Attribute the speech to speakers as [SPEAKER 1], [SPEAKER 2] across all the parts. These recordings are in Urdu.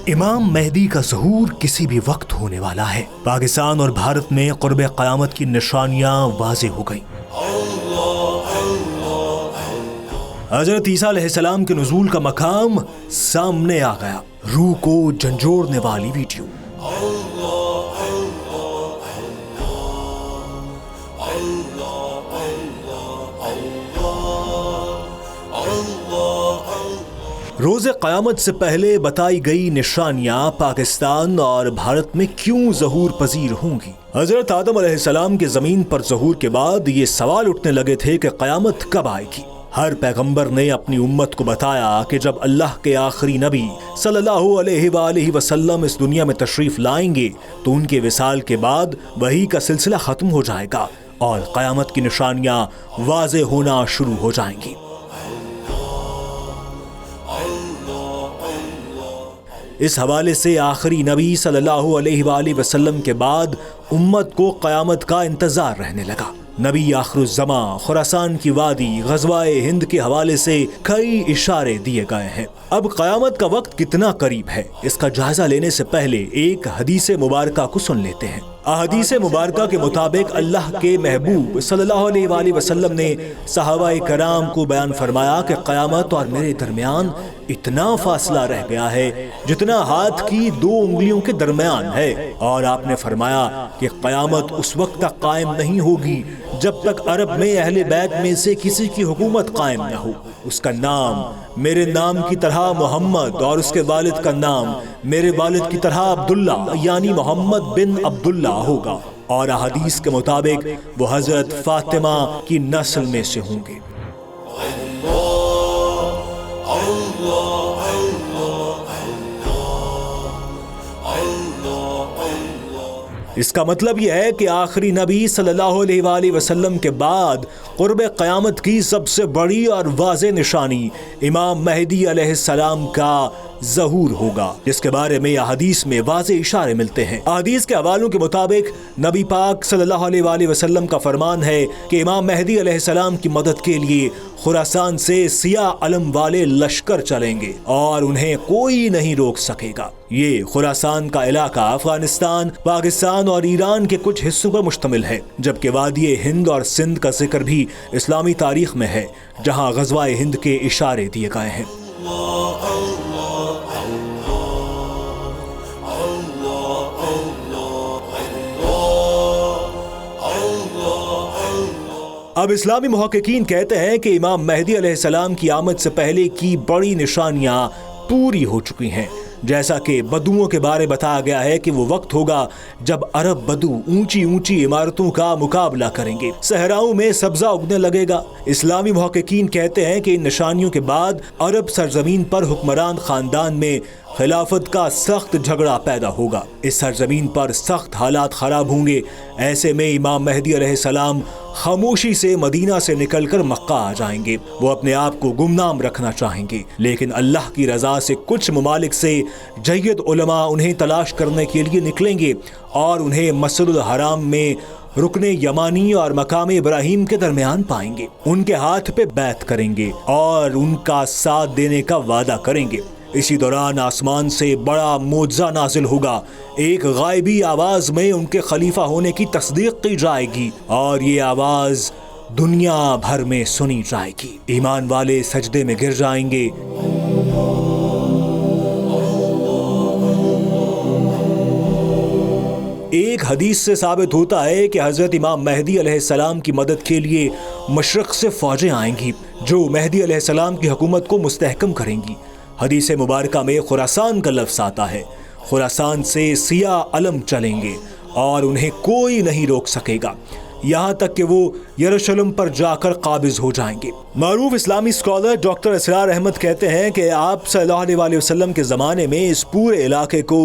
[SPEAKER 1] امام مہدی کا ظہور کسی بھی وقت ہونے والا ہے۔ پاکستان اور بھارت میں قرب قیامت کی نشانیاں واضح ہو گئیں۔ حضرت عیسیٰ علیہ السلام کے نزول کا مقام سامنے آ گیا۔ روح کو جھنجھوڑنے والی ویڈیو۔ روز قیامت سے پہلے بتائی گئی نشانیاں پاکستان اور بھارت میں کیوں ظہور پذیر ہوں گی؟ حضرت آدم علیہ السلام کے زمین پر ظہور کے بعد یہ سوال اٹھنے لگے تھے کہ قیامت کب آئے گی؟ ہر پیغمبر نے اپنی امت کو بتایا کہ جب اللہ کے آخری نبی صلی اللہ علیہ وآلہ وسلم اس دنیا میں تشریف لائیں گے تو ان کے وصال کے بعد وحی کا سلسلہ ختم ہو جائے گا اور قیامت کی نشانیاں واضح ہونا شروع ہو جائیں گی۔ اس حوالے سے آخری نبی صلی اللہ علیہ وآلہ وسلم کے بعد امت کو قیامت کا انتظار رہنے لگا۔ نبی آخر الزمان، خراسان کی وادی، غزوہ ہند کے حوالے سے کئی اشارے دیے گئے ہیں۔ اب قیامت کا وقت کتنا قریب ہے اس کا جائزہ لینے سے پہلے ایک حدیث مبارکہ کو سن لیتے ہیں۔ احادیث مبارکہ کے مطابق اللہ کے محبوب صلی اللہ علیہ وآلہ وسلم نے صحابہ کرام کو بیان فرمایا کہ قیامت اور میرے درمیان اتنا فاصلہ رہ گیا ہے جتنا ہاتھ کی 2 انگلیوں کے درمیان ہے، اور آپ نے فرمایا کہ قیامت اس وقت تک قائم نہیں ہوگی جب تک عرب میں اہل بیت میں سے کسی کی حکومت قائم نہ ہو۔ اس کا نام میرے نام کی طرح محمد اور اس کے والد کا نام میرے والد کی طرح عبداللہ یعنی محمد بن عبداللہ ہوگا، اور احادیث کے مطابق وہ حضرت فاطمہ کی نسل میں سے ہوں گے۔ اس کا مطلب یہ ہے کہ آخری نبی صلی اللہ علیہ وآلہ وسلم کے بعد قرب قیامت کی سب سے بڑی اور واضح نشانی امام مہدی علیہ السلام کا ظہور ہوگا، جس کے بارے میں حدیث میں واضح اشارے ملتے ہیں۔ حدیث کے حوالوں کے مطابق نبی پاک صلی اللہ علیہ وآلہ وسلم کا فرمان ہے کہ امام مہدی علیہ السلام کی مدد کے لیے خراسان سے سیاہ علم والے لشکر چلیں گے اور انہیں کوئی نہیں روک سکے گا۔ یہ خراسان کا علاقہ افغانستان، پاکستان اور ایران کے کچھ حصوں پر مشتمل ہے، جبکہ وادی ہند اور سندھ کا ذکر بھی اسلامی تاریخ میں ہے جہاں غزوہ ہند کے اشارے دیے گئے ہیں۔ اب اسلامی محققین کہتے ہیں کہ امام مہدی علیہ السلام کی آمد سے پہلے کی بڑی نشانیاں پوری ہو چکی ہیں، جیسا کہ بدوؤں کے بارے بتایا گیا ہے کہ وہ وقت ہوگا جب عرب بدو اونچی اونچی عمارتوں کا مقابلہ کریں گے، صحراؤں میں سبزہ اگنے لگے گا۔ اسلامی محققین کہتے ہیں کہ ان نشانیوں کے بعد عرب سرزمین پر حکمران خاندان میں خلافت کا سخت جھگڑا پیدا ہوگا، اس سرزمین پر سخت حالات خراب ہوں گے۔ ایسے میں امام مہدی علیہ السلام خاموشی سے مدینہ سے نکل کر مکہ آ جائیں گے۔ وہ اپنے آپ کو گمنام رکھنا چاہیں گے، لیکن اللہ کی رضا سے کچھ ممالک سے جید علماء انہیں تلاش کرنے کے لیے نکلیں گے اور انہیں مسجد الحرام میں رکن یمانی اور مقام ابراہیم کے درمیان پائیں گے، ان کے ہاتھ پہ بیعت کریں گے اور ان کا ساتھ دینے کا وعدہ کریں گے۔ اسی دوران آسمان سے بڑا معجزہ نازل ہوگا، ایک غائبی آواز میں ان کے خلیفہ ہونے کی تصدیق کی جائے گی اور یہ آواز دنیا بھر میں سنی جائے گی۔ ایمان والے سجدے میں گر جائیں گے۔ ایک حدیث سے ثابت ہوتا ہے کہ حضرت امام مہدی علیہ السلام کی مدد کے لیے مشرق سے فوجیں آئیں گی جو مہدی علیہ السلام کی حکومت کو مستحکم کریں گی۔ حدیث مبارکہ میں خراسان کا لفظ آتا ہے۔ خراسان سے سیاہ علم چلیں گے اور انہیں کوئی نہیں روک سکے گا، یہاں تک کہ وہ یروشلم پر جا کر قابض ہو جائیں گے۔ معروف اسلامی اسکالر ڈاکٹر اسرار احمد کہتے ہیں کہ آپ صلی اللہ علیہ وآلہ وسلم کے زمانے میں اس پورے علاقے کو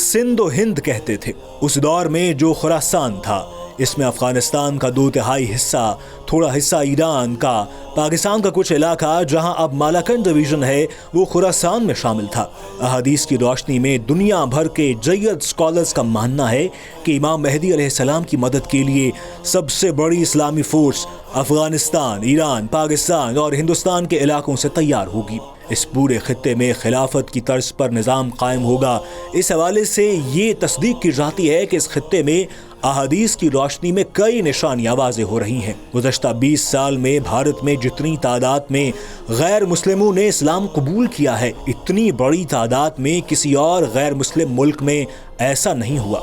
[SPEAKER 1] سندھ و ہند کہتے تھے۔ اس دور میں جو خراسان تھا اس میں افغانستان کا 2/3 حصہ، تھوڑا حصہ ایران کا، پاکستان کا کچھ علاقہ جہاں اب مالاکنڈ ڈویژن ہے وہ خراسان میں شامل تھا۔ احادیث کی روشنی میں دنیا بھر کے جید اسکالرز کا ماننا ہے کہ امام مہدی علیہ السلام کی مدد کے لیے سب سے بڑی اسلامی فورس افغانستان، ایران، پاکستان اور ہندوستان کے علاقوں سے تیار ہوگی۔ اس پورے خطے میں خلافت کی طرز پر نظام قائم ہوگا۔ اس حوالے سے یہ تصدیق کی جاتی ہے کہ اس خطے میں احادیث کی روشنی میں کئی نشانیاں واضح ہو رہی ہیں۔ گزشتہ 20 سال میں بھارت میں جتنی تعداد میں غیر مسلموں نے اسلام قبول کیا ہے، اتنی بڑی تعداد میں کسی اور غیر مسلم ملک میں ایسا نہیں ہوا۔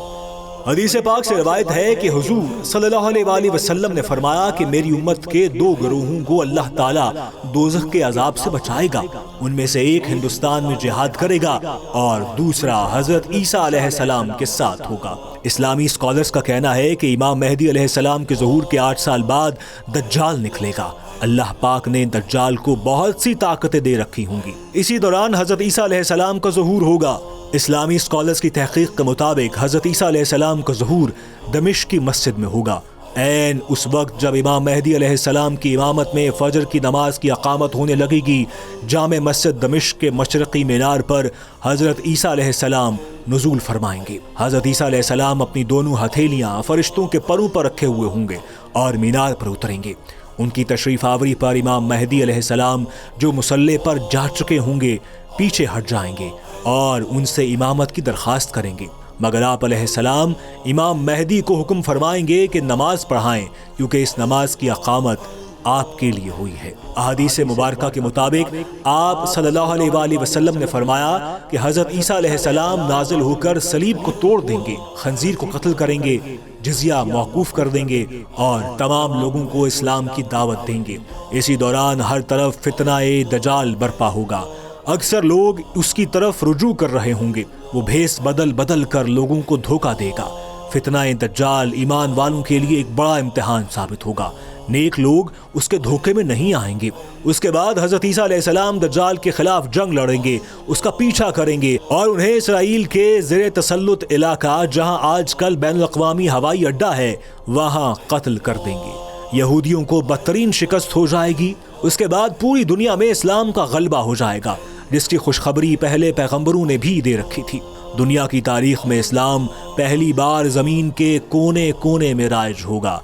[SPEAKER 1] حدیث پاک سے روایت ہے کہ حضور صلی اللہ علیہ وآلہ وسلم نے فرمایا کہ میری امت کے 2 گروہوں کو اللہ تعالیٰ دوزخ کے عذاب سے بچائے گا، ان میں سے ایک ہندوستان میں جہاد کرے گا اور دوسرا حضرت عیسیٰ علیہ السلام کے ساتھ ہوگا۔ اسلامی اسکالرز کا کہنا ہے کہ امام مہدی علیہ السلام کے ظہور کے 8 سال بعد دجال نکلے گا۔ اللہ پاک نے دجال کو بہت سی طاقتیں دے رکھی ہوں گی۔ اسی دوران حضرت عیسیٰ علیہ السلام کا ظہور ہوگا۔ اسلامی اسکالرز کی تحقیق کے مطابق حضرت عیسیٰ علیہ السلام کا ظہور دمشق کی مسجد میں ہوگا، عین اس وقت جب امام مہدی علیہ السلام کی امامت میں فجر کی نماز کی اقامت ہونے لگے گی۔ جامع مسجد دمشق کے مشرقی مینار پر حضرت عیسیٰ علیہ السلام نزول فرمائیں گے۔ حضرت عیسیٰ علیہ السلام اپنی دونوں ہتھیلیاں فرشتوں کے پروں پر رکھے ہوئے ہوں گے اور مینار پر اتریں گے۔ ان کی تشریف آوری پر امام مہدی علیہ السلام جو مصلی پر جا چکے ہوں گے پیچھے ہٹ جائیں گے اور ان سے امامت کی درخواست کریں گے، مگر آپ علیہ السلام امام مہدی کو حکم فرمائیں گے کہ نماز پڑھائیں، کیونکہ اس نماز کی اقامت آپ کے لیے ہوئی ہے۔ احادیث مبارکہ کے مطابق آپ صلی اللہ علیہ وآلہ وسلم نے فرمایا کہ حضرت عیسیٰ علیہ السلام نازل ہو کر صلیب کو توڑ دیں گے، خنزیر کو قتل کریں گے، جزیہ موقوف کر دیں گے اور تمام لوگوں کو اسلام کی دعوت دیں گے۔ اسی دوران ہر طرف فتنہ دجال برپا ہوگا، اکثر لوگ اس کی طرف رجوع کر رہے ہوں گے، وہ بھیس بدل بدل کر لوگوں کو دھوکہ دے گا۔ فتنہ دجال ایمان والوں کے لیے ایک بڑا امتحان ثابت ہوگا، نیک لوگ اس کے دھوکے میں نہیں آئیں گے۔ اس کے بعد حضرت عیسیٰ علیہ السلام دجال کے خلاف جنگ لڑیں گے، اس کا پیچھا کریں گے اور انہیں اسرائیل کے زیر تسلط علاقہ جہاں آج کل بین الاقوامی ہوائی اڈہ ہے وہاں قتل کر دیں گے۔ یہودیوں کو بدترین شکست ہو جائے گی۔ اس کے بعد پوری دنیا میں اسلام کا غلبہ ہو جائے گا، جس کی خوشخبری پہلے پیغمبروں نے بھی دے رکھی تھی۔ دنیا کی تاریخ میں اسلام پہلی بار زمین کے کونے کونے میں رائج ہوگا۔